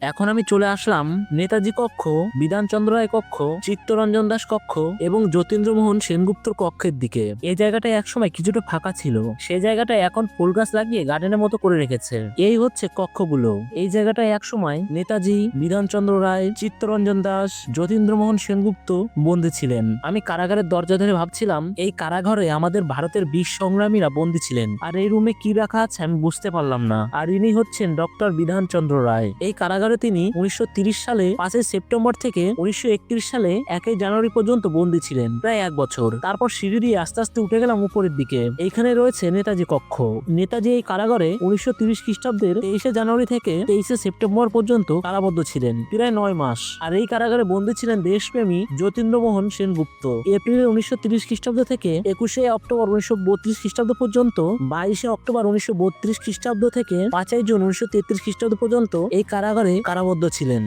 এখন আমি চলে আসলাম নেতাজি কক্ষ, বিধানচন্দ্র রায় কক্ষ, চিত্তরঞ্জন দাস কক্ষ এবং যতীন্দ্রমোহন সেনগুপ্তর কক্ষের দিকে। এই জায়গাটা একসময় কিছুটা ফাঁকা ছিল, সেই জায়গাটা এখন ফুল গাছ লাগিয়ে গার্ডেনের মতো করে রেখেছে। এই হচ্ছে কক্ষগুলো। এই জায়গাটায় একসময় নেতাজি, বিধানচন্দ্র রায়, চিত্তরঞ্জন দাস, যতীন্দ্রমোহন সেনগুপ্ত বন্দী ছিলেন। আমি কারাগারের দরজা ধরে ভাবছিলাম এই কারাগারে আমাদের ভারতের বীর সংগ্রামীরা বন্দী ছিলেন, আর এই রুমে কি রাখা আছে আমি বুঝতে পারলাম না। আর ইনি হচ্ছেন ডক্টর বিধানচন্দ্র রায়। এই কারাগারে তিনি 1930 সালে 5 সেপ্টেম্বর থেকে 1931 সালে 1 জানুয়ারি পর্যন্ত বন্দী ছিলেন, প্রায় 1 বছর। তারপর সিঁড়ি দিয়ে আস্তে আস্তে উঠে গেলাম উপরের দিকে। এইখানে রয়েছে নেতাজি কক্ষ। নেতাজি এই কারাগারে 1930 খ্রিস্টাব্দের 23 জানুয়ারি থেকে 23 সেপ্টেম্বর পর্যন্ত কারাবদ্ধ ছিলেন, প্রায় 9 মাস। আর এই কারাগারে বন্দী ছিলেন দেশপ্রেমী যতীন্দ্রমোহন সেনগুপ্ত। এপ্রিল 1930 খ্রিস্টাব্দ থেকে 21 অক্টোবর 1932 খ্রিস্টাব্দ পর্যন্ত, 22 অক্টোবর 1932 খ্রিস্টাব্দ থেকে 5 জুন 1933 খ্রিস্টাব্দ পর্যন্ত এই কারাগারে কারাবদ্ধ ছিলেন।